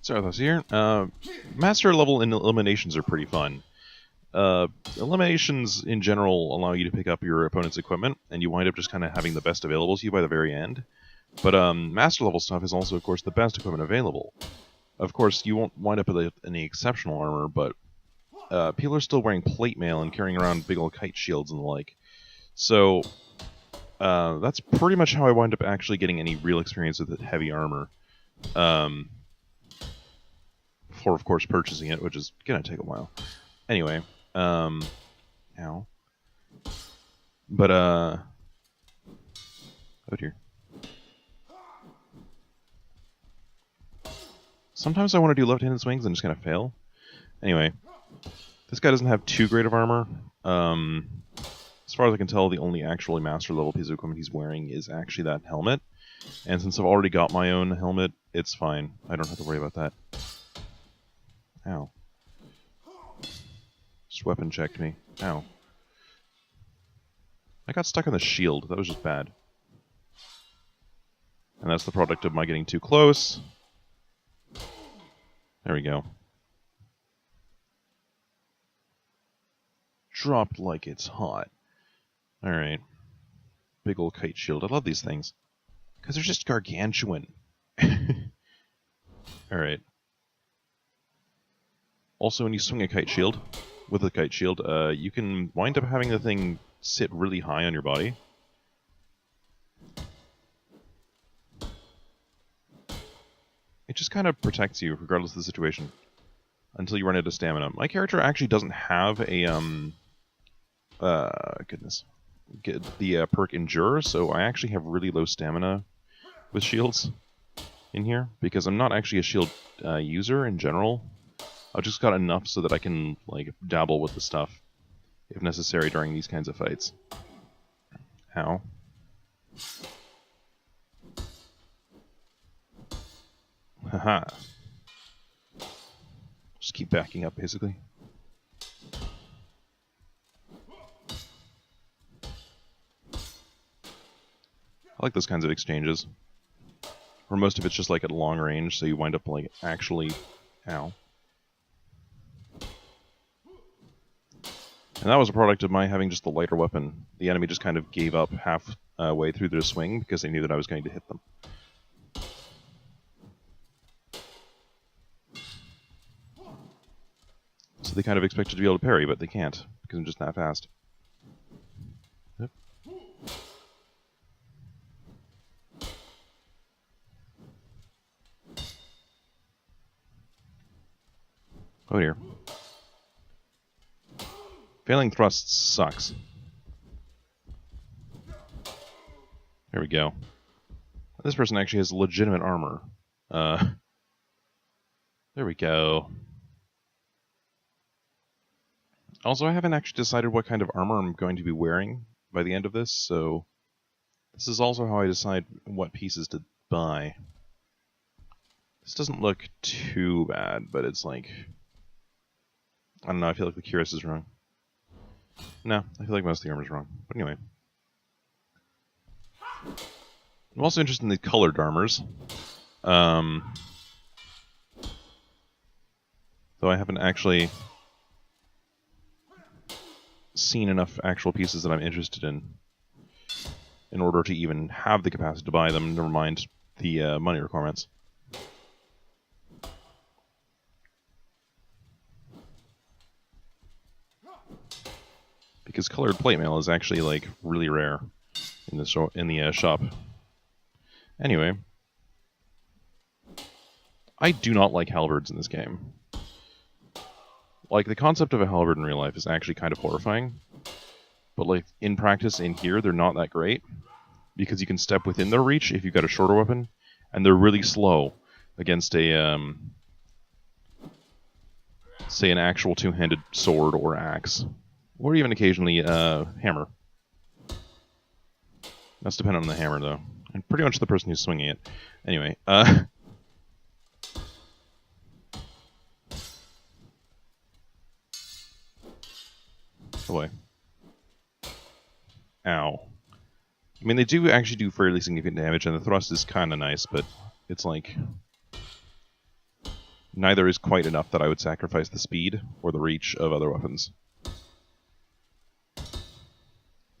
Zarathos here. Master level and eliminations are pretty fun. Eliminations in general allow you to pick up your opponent's equipment, and you wind up just kind of having the best available to you by the very end. But master level stuff is also, of course, the best equipment available. Of course, you won't wind up with any exceptional armor, but people are still wearing plate mail and carrying around big old kite shields and the like. So that's pretty much how I wind up actually getting any real experience with heavy armor. For, of course, purchasing it, which is gonna take a while. Anyway, ow. But, oh dear. Sometimes I want to do left-handed swings and just kind of fail. Anyway, this guy doesn't have too great of armor. As far as I can tell, the only actually master-level piece of equipment he's wearing is actually that helmet. And since I've already got my own helmet, it's fine. I don't have to worry about that. Ow. Just weapon checked me. Ow. I got stuck on the shield. That was just bad. And that's the product of my getting too close. There we go. Dropped like it's hot. Alright. Big old kite shield. I love these things. Because they're just gargantuan. Alright. Also, when you swing a kite shield, with a kite shield, you can wind up having the thing sit really high on your body. It just kind of protects you, regardless of the situation, until you run out of stamina. My character actually doesn't have a, the perk Endure, so I actually have really low stamina with shields in here, because I'm not actually a shield user in general. I've just got enough so that I can, like, dabble with the stuff, if necessary, during these kinds of fights. Ow. Haha. Just keep backing up, basically. I like those kinds of exchanges, where most of it's just like at long range, so you wind up like actually, ow. And that was a product of my having just the lighter weapon. The enemy just kind of gave up halfway through their swing because they knew that I was going to hit them. So they kind of expected to be able to parry, but they can't, because I'm just that fast. Yep. Oh dear. Failing thrusts sucks. There we go. This person actually has legitimate armor. There we go. Also, I haven't actually decided what kind of armor I'm going to be wearing by the end of this, so this is also how I decide what pieces to buy. This doesn't look too bad, but it's like, I don't know, I feel like the cuirass is wrong. No, I feel like most of the armor's wrong. But anyway. I'm also interested in the colored armors. Though I haven't actually seen enough actual pieces that I'm interested in order to even have the capacity to buy them, never mind the money requirements. Because colored plate mail is actually like really rare in the shop. Anyway, I do not like halberds in this game. Like, the concept of a halberd in real life is actually kind of horrifying, but like in practice in here they're not that great, because you can step within their reach if you've got a shorter weapon, and they're really slow against a say an actual two-handed sword or axe. Or even occasionally hammer. That's dependent on the hammer, though. And pretty much the person who's swinging it. Anyway, oh boy. Ow. I mean, they do actually do fairly significant damage, and the thrust is kind of nice, but it's like... neither is quite enough that I would sacrifice the speed or the reach of other weapons.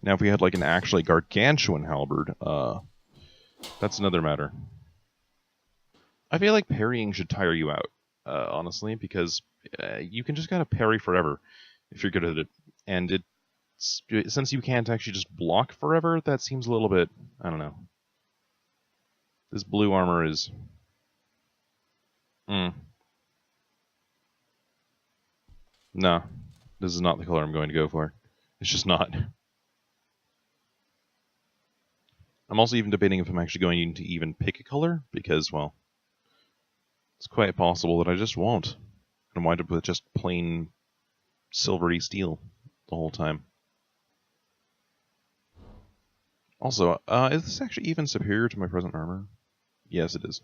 Now, if we had like an actually gargantuan halberd, that's another matter. I feel like parrying should tire you out, honestly, because you can just kind of parry forever if you're good at it. And since you can't actually just block forever, that seems a little bit, I don't know. This blue armor is... No, this is not the color I'm going to go for. It's just not. I'm also even debating if I'm actually going to even pick a color, because, well, it's quite possible that I just won't. And wind up with just plain silvery steel the whole time. Also, is this actually even superior to my present armor? Yes, it is.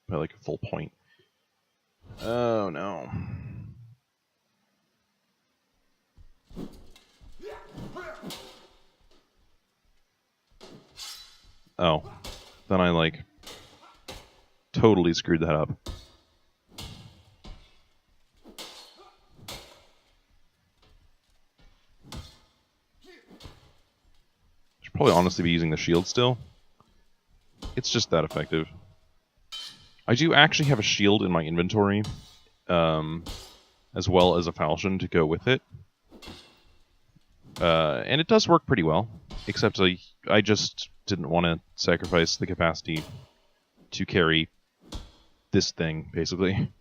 By like a full point. Oh, no. Oh. Then I, like, totally screwed that up. Should probably honestly be using the shield still. It's just that effective. I do actually have a shield in my inventory, as well as a falchion to go with it. And it does work pretty well, except I just didn't want to sacrifice the capacity to carry this thing, basically.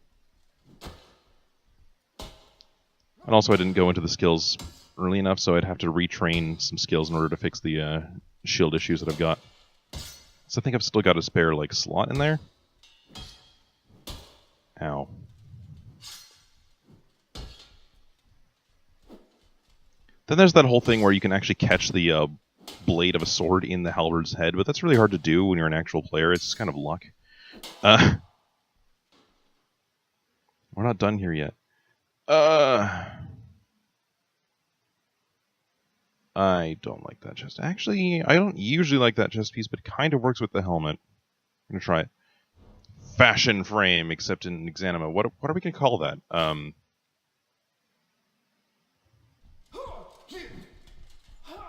And also I didn't go into the skills early enough, so I'd have to retrain some skills in order to fix the shield issues that I've got. So I think I've still got a spare, like, slot in there. Ow. Then there's that whole thing where you can actually catch the blade of a sword in the halberd's head, but that's really hard to do when you're an actual player. It's just kind of luck. We're not done here yet. I don't like that chest. Actually, I don't usually like that chest piece, but it kind of works with the helmet. I'm going to try it. Fashion frame, except in Exanima. What are we going to call that?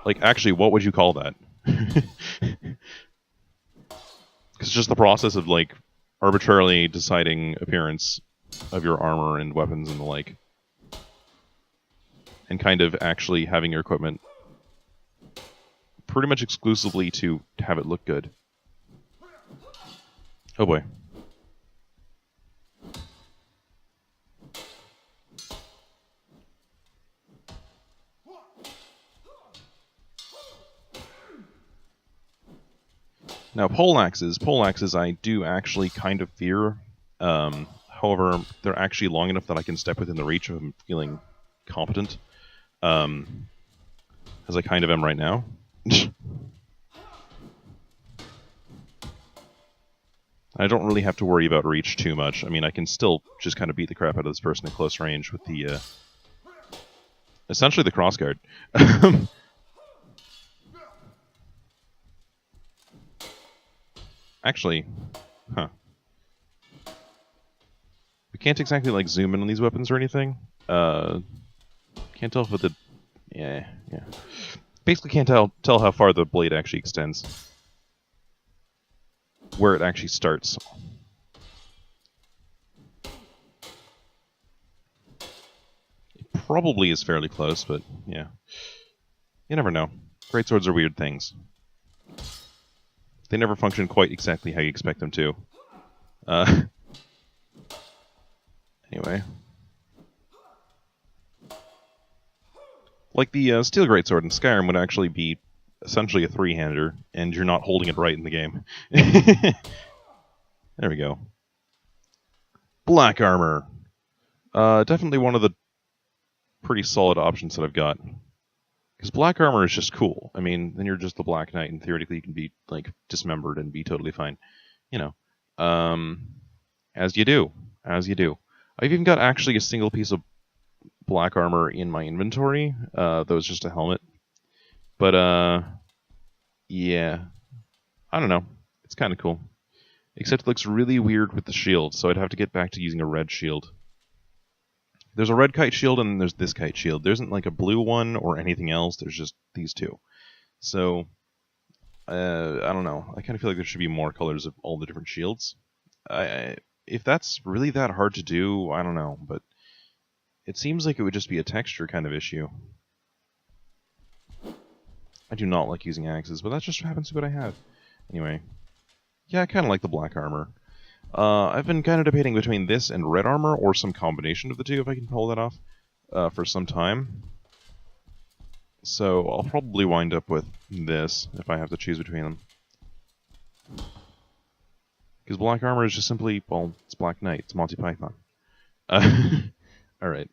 Like, actually, what would you call that? Because it's just the process of, like, arbitrarily deciding appearance of your armor and weapons and the like. And kind of actually having your equipment pretty much exclusively to have it look good. Oh boy. Now, poleaxes I do actually kind of fear. However, they're actually long enough that I can step within the reach of them feeling competent. As I kind of am right now. I don't really have to worry about reach too much. I mean, I can still just kind of beat the crap out of this person at close range with the, essentially the crossguard. Actually, huh. We can't exactly, like, zoom in on these weapons or anything. Can't tell if the... Yeah. Basically can't tell how far the blade actually extends. Where it actually starts. It probably is fairly close, but yeah. You never know. Greatswords are weird things. They never function quite exactly how you expect them to. Anyway. Like the steel greatsword in Skyrim would actually be essentially a three-hander, and you're not holding it right in the game. There we go. Black armor. Definitely one of the pretty solid options that I've got. Because black armor is just cool. I mean, then you're just the Black Knight, and theoretically you can be, like, dismembered and be totally fine. You know. As you do. As you do. I've even got actually a single piece of black armor in my inventory. That was just a helmet. But, yeah. I don't know. It's kind of cool. Except it looks really weird with the shield, so I'd have to get back to using a red shield. There's a red kite shield and there's this kite shield. There isn't like a blue one or anything else, there's just these two. So, I don't know. I kind of feel like there should be more colors of all the different shields. If that's really that hard to do, I don't know, but it seems like it would just be a texture kind of issue. I do not like using axes, but that just happens to be what I have. Anyway, yeah, I kind of like the black armor. I've been kind of debating between this and red armor, or some combination of the two, if I can pull that off, for some time. So I'll probably wind up with this, if I have to choose between them. Because black armor is just simply, well, it's Black Knight, it's Monty Python. Alright.